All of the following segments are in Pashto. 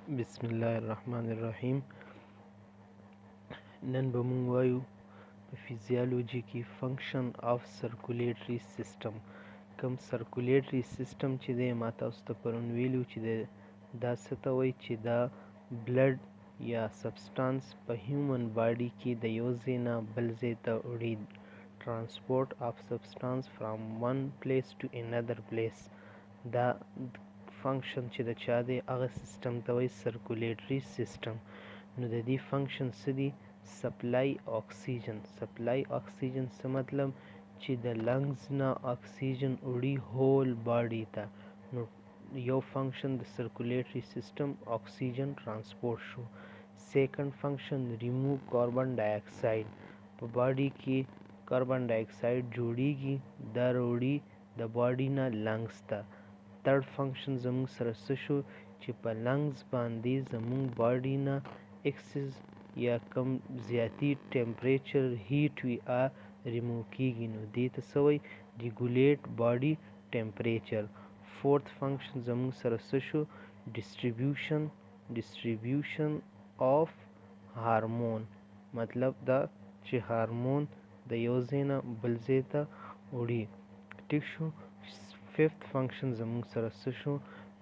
بسم الله الرحمن الرحیم. نن به مونږ وایو په فزیالوجي کې فنکشن آف سرکولیټري سیستم. کوم سرکولیټري سیستم چې دی ما تاسو ته پرون ویلو چې دا څه ته وایي چې دا بلډ یا سبسټانس په هیومن باډي کې د یو ځای نه بل ځای ته وړي. ټرانسپورټ آف سبسټانس فرام ون پلیس ټو انادر پلیس. دا فنکشن چې د چا دی هغه سیستم ته وایي سرکولیټري سیستم. نو د دې فنکشن څه دي؟ سپلای اکسیجن. سپلای اکسیجن څه مطلب؟ چې د لنګز نه اکسیجن وړي هول باډي ته. نو یو فنکشن د سرکولیټري سیستم اکسیجن ترانسپورټ شو. سیکنډ فنکشن ریموو کاربن ډای اکساید. په باډي کې کاربن ډای اکساید جوړیږي، دا راوړي د باډي نه لنګز ته. تھرډ فنکشن زموږ سره څه شو؟ چې په لنګز باندې زموږ باډي نه اکسس یا کم زیاتی ټمپریچر هیټ وي ریموو کیږي. نو دې ته څه وایي؟ ریګولیټ باډي ټمپریچر. فورث فنکشن زموږ سره څه شو؟ ډسټریبیوشن آف هارمون. مطلب دا چې هارمون د یو ځای نه بل ځای ته وړي. ټیک شو. ففت فنکشن زموږ سره څه شو؟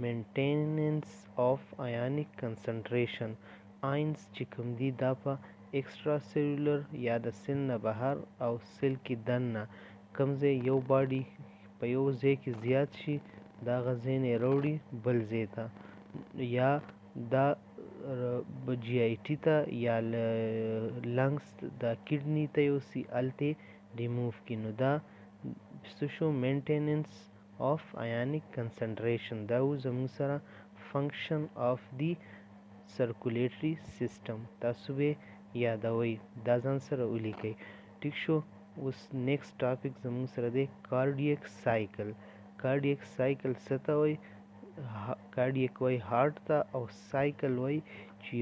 مینټیننس آف آیونیک کنسنټریشن. آینز چې کوم دي دا په ایکسټرا سیلولر یا د سیل نه بهر او سیل کې دننه کوم ځای یو باډي په یو ځای کې زیات شي، دا هغه ځای نه یې راوړي بل ځای ته، یا دا جی آی ټي ته یا لنګس د کډني ته یوسي هلته یې ریموو کړي. نو دا څه شو؟ مینټیننس آف آیونیک کنسنټریشن. دا و زموږ سره فنکشن آف دی سرکولیټري سیستم. تاسو به یادوئ، دا ځان سره ولیکئ. ټیک شو. اوس نیکسټ ټاپک زموږ سره دی کارډیک سایکل. کارډیک سایکل څه ته وایي؟ کارډیک وایي هارټ ته، او سایکل وایي چې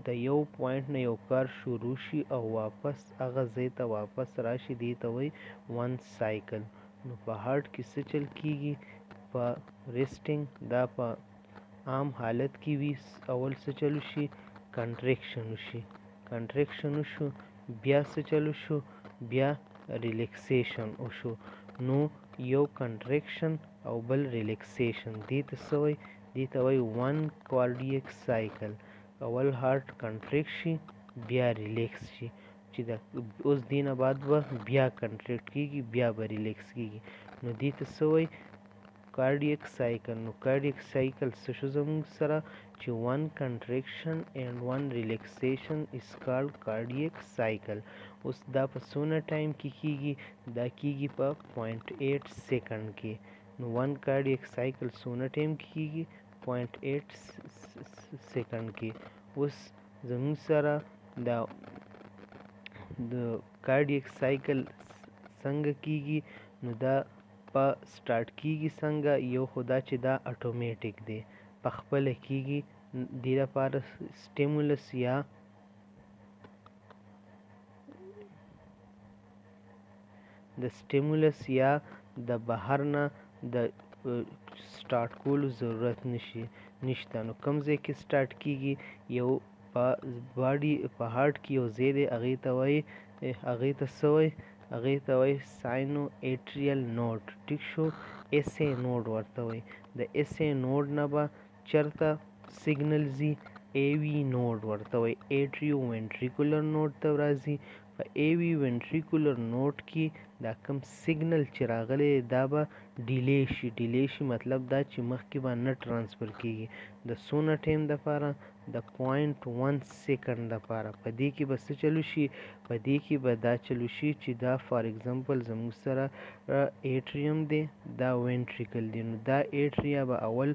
د یو پوینټ نه یو کار شروع شي او واپس هغه ځای ته واپس راشي، دې ته وایي ون سایکل. نو په هارټ کې څه چل کیږي؟ په ریسټینګ دا په عام حالت کې وي. اول څه چلو شي؟ کنټریکشن وشي. کنټریکشن وشو، بیا څه چلو شو؟ بیا ریلیکسیشن وشو. نو یو کنټریکشن او بل ریلیکسیشن، دې ته څه وایي؟ دې ته وایي ون کارډیک سایکل. اول هارټ کنټریکټ شي، بیا ریلیکس شي، چې اوس دې نه بعد به بیا کنټریکټ کیږي، بیا به ریلیکس کیږي. نو دې ته څه وایي؟ کارډیک سایکل. نو کارډیک سایکل څه شو زموږ سره؟ چې ون کنټریکشن اینڈ ون ریلیکسیشن از کالډ کارډیک سایکل. اوس دا په څونه ټایم کې کیږي؟ دا کیږي په 0.8 سیکنډ کې. نو ون کارډیک سایکل څونه ټایم کې کیږي؟ 0.8 سیکنډ کې. اوس زموږ سره د کارډیک سایکل څنګه کیږي؟ نو دا په سٹارټ کیږي څنګه؟ یو خدا چې دا اتوماتیک دی، په خپله کیږي. دې لپاره سټیمولس یا د بهر نه د سٹارټ کولو ضرورت نشته. نو کوم ځای کې سٹارټ کیږي؟ یو په باډي په هارټ کې یو ځای دی، هغې ته څه وایي؟ هغې ته وایي ساینو ایټریل نوډ. ټیک شو. ایس ای نوډ ورته وایي. د ایس ای نوډ نه به چېرته سیګنل ځي؟ ای وي نوډ ورته وایي. ایټریو وینټریکولر نوډ ته راځي. په ای وي وینټریکولر نوډ کې دا کوم سیګنل چې راغلی دا به ډیلی شي. مطلب دا چې مخکې به نه ټرانسفر کیږي. د څونه ټایم دپاره؟ د 0.1 سیکنډ دپاره. په دې کې به څه چلو شي؟ په دې کې به دا چلو شي چې دا فار ایگزامپل زموږ سره ایټریم دی، دا وینټریکل دی. نو دا ایټریا به اول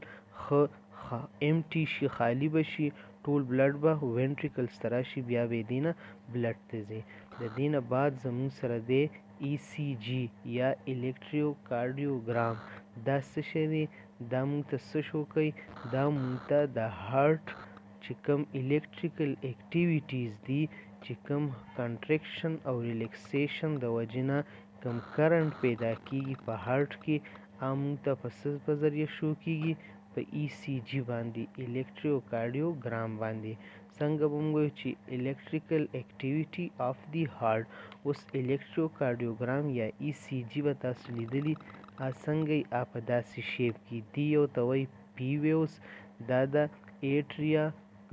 امټي شي، خالی به شي، ټول بلډ به وینټریکلز ته راشي، بیا به یې دې نه بلډ ته ځي. د دې نه بعد زموږ سره دی ای سی جي یا الکتریو کارډیوګرام. دا څه شی دی؟ دا مونږ ته څه شو کوي؟ دا مونږ ته د هارټ چې کوم الکتریکل اکټیویټیز دي، چې کوم کنټریکشن او ریلیکسیشن د وجې نه کوم کرنټ پیدا کیږي په هارټ کې، هغه مونږ ته په څه په ذریعه شو کیږي؟ په ECG باندې الکتروکارډیوګرام باندې. څنګه به موږ وایو چې الکتریکل اکټیویټي آف دی هارت. اوس الکتروکارډیوګرام یا ECG به تاسو لیدلی څنګه یې په داسې شیپ کې دی. یو ته وایي پی ویوز، دا د ایټریا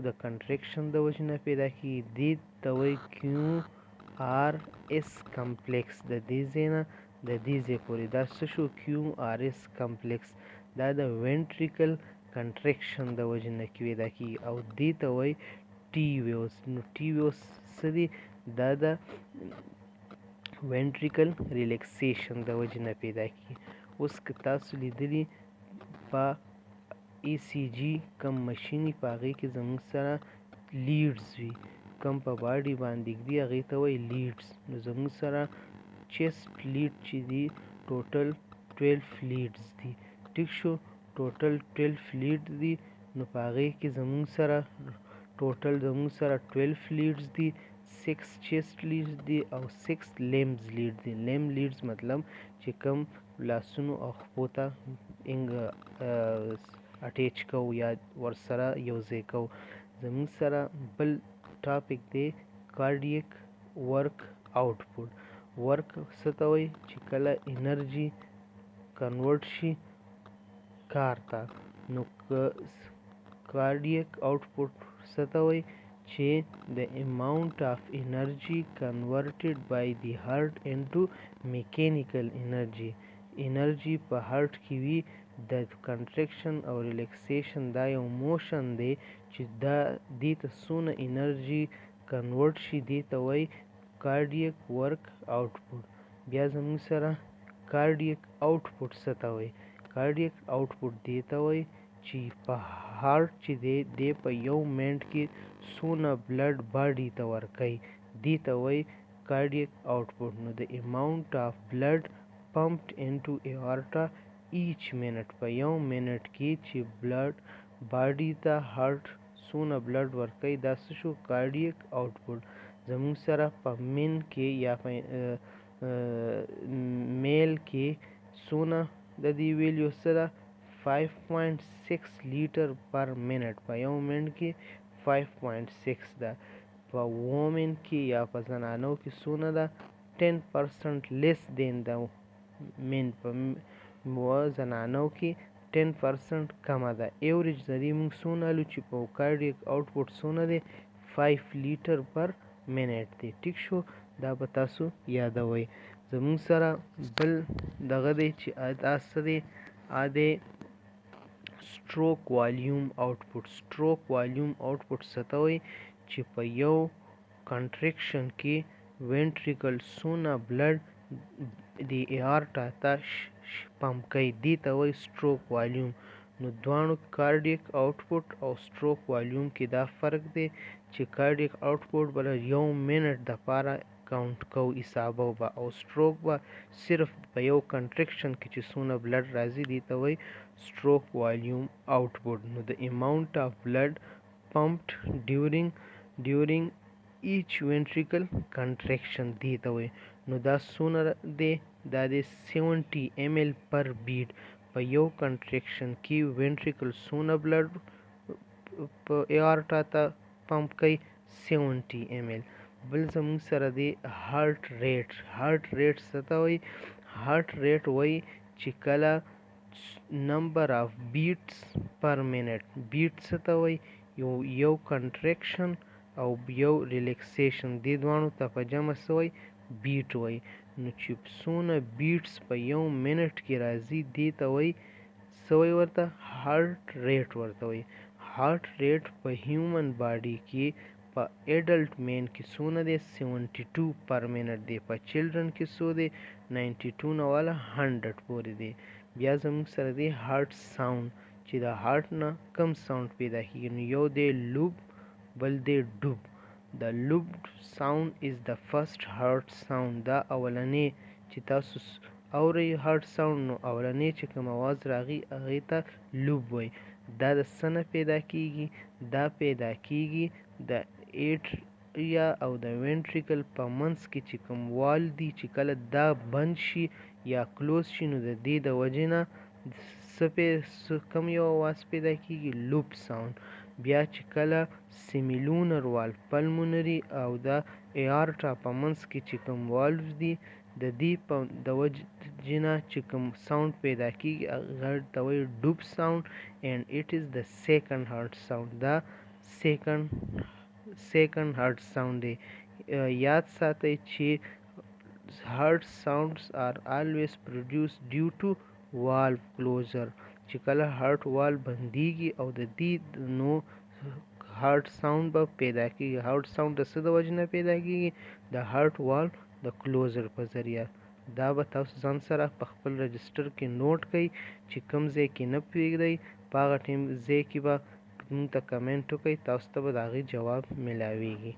د کنټریکشن د وجې نه پیدا کېږي. دې ته وایي کیو آر اس کمپلیکس. د دې ځای نه د دې ځای پورې دا څه شو؟ کیو آر اس کمپلیکس. دا د وینټریکل کنټریکشن د وجې نه پیدا کېږي. او دې ته وایي ټي ویوز. نو ټي ویوز څه دي؟ دا د وینټریکل ریلیکسیشن د وجې نه پیدا کېږي. اوس که تاسو لیدلي په ECG کم مشین وي په هغې کې زموږ سره لیډز وي، کم په باډي باندې ږدي هغې ته وایي لیډز. نو زموږ سره چیسټ لیډ چې دي ټوټل 12 لیډز دي. ټیک شو، ټوټل 12 لیډ دي. نو په هغې کې زموږ سره ټوټل زموږ سره 12 لیډز دي، 6 چیسټ لیډز دي او 6 لیمز لیډ دي. لیم لیډز مطلب چې کم لاسونو او خپو ته اټیچ کوو یا ورسره یوځای کوو. زموږ سره بل ټاپک دی کارډیک ورک آوټپوټ. ورک څه ته وایي؟ چې کله انرژي کنورټ شي کار ته. نو کارډیک آوټپوټ څه ته وایي؟ چې the amount of energy converted by the heart into mechanical energy. انرژي په هارت کې وي، د کنټریکشن او ریلیکسیشن دا یو موشن دی چې دا دې ته څونه انرژي کنورټ شي دې ته وایي کارډیک ورک آوټپوټ. بیا زموږ سره کارډیک آوټپوټ څه ته وایي؟ کارډیک آوټپوټ دې ته وایي چې په هارت چې دی په یو منټ کې څونه بلډ باډي ته ورکوي دې ته وایي کارډیک آوټپوټ. نو د اماونټ آف بلډ pumped into aorta each minute. په یو منټ کې چې بلډ باډي ته هارت څونه بلډ ورکوي دا څه شو؟ کارډیک آوټپوټ. زموږ سره په مین کې یا په میل کې څونه د دې ویلیو څه ده؟ 5.6 لیټر پر منټ. په یو منټ کې 5.6 ده. په وومن کې یا په زنانو کې څونه ده؟ 10% لیس دین د مین. په زنانو کې 10% کمه ده. ایوریج د دې موږ څونه الو چې په کارډیک آوټپوټ څونه دی؟ 5 لیټر پر منټ دی. ټیک شو، دا به تاسو یادوئ. زموږ سره بل دغه دی چې دا څه دی؟ دی سټروک والیوم آوټپوټ. سټروک والیوم آوټپوټ څه ته وایي؟ چې په یو کنټریکشن کې وینټریکل څونه بلډ د ایارټا ته پمپ کوي دې ته وایي سټروک والیوم. نو دواړو کارډیک آوټپوټ او سټروک والیوم کې دا فرق دی چې کارډیک آوټپوټ به یو منټ دپاره کاونټ کوو، حسابو به، او سټروک به صرف په یو کنټریکشن کې چې څونه بلډ راځي دې ته وایي سټروک والیوم آوټپوټ. نو د اماونټ آف بلډ pumped during each ventricle contraction دې ته وایي. نو دا څونه دی؟ دا دی 70 ml پر بیټ. په یو کنټریکشن کې وینټریکل څونه بلډ په ایارټا ته پمپ کوي؟ 70 ml. بل زموږ سره دی هارت ریټ. هارت ریټ څه ته وایي؟ هارت ریټ وایي چې کله نمبر آف بیټس پر منټ. بیټ څه ته وایي؟ یو کنټریکشن او یو ریلیکسیشن، دې دواړو ته په جمع څه وایي؟ بیټ وایي. نو چې څونه بیټس په یو منټ کې راځي دې ته وایي څه وایي ورته؟ هارت ریټ ورته وایي. هارت ریټ په هیومن باډي کې په ایډلټ مین کې څونه دی؟ 72 پر منټ دی. په چلډرن کې څو دی؟ 92 نه والا 100 پورې دی. بیا زموږ سره دی هارت ساوند چې د هارت نه کم ساوند پیدا کېږي. نو یو دی لوب، بل دی ډوب. د لوب ساوند از د فرست هارت ساوند. دا اولنی چې تاسو اورئ هارت ساوند، نو اولنی چې کوم اواز راغي هغې ته لوب وایي. دا د څه نه پیدا کېږي؟ دا پیدا کېږي د ایټریا او د وینټریکل په منځ کې چې کوم وال دی چې کله دا بند شي یا کلوز شي نو د دې د وجې نه کوم یو اواز پیدا کیږي؟ لوپ ساوند. بیا چې کله سیمیلونر والو، پلمونري او د ایارټا په منځ کې چې کوم والوز دي د دې د وجې نه چې کوم ساوند پیدا کیږي هغه ته وایي ډوب ساوند and it is the second heart sound. دا second heart sound دی. یاد ساتئ چې heart sounds are always produced due to valve closure. چې کله heart valve بندیږي او د دې نو heart sound به پیدا کیږي. heart sound د څه د وجې نه پیدا کیږي؟ د heart valve د closure په ذریعه. دا به تاسو ځان سره په خپل رجسټر کې نوٹ کړئ چې کوم ځای کې نه پوهېږئ په هغه ځای کې به موږ ته کمنټ وکړئ، تاسو ته به د هغې جواب میلاویږي.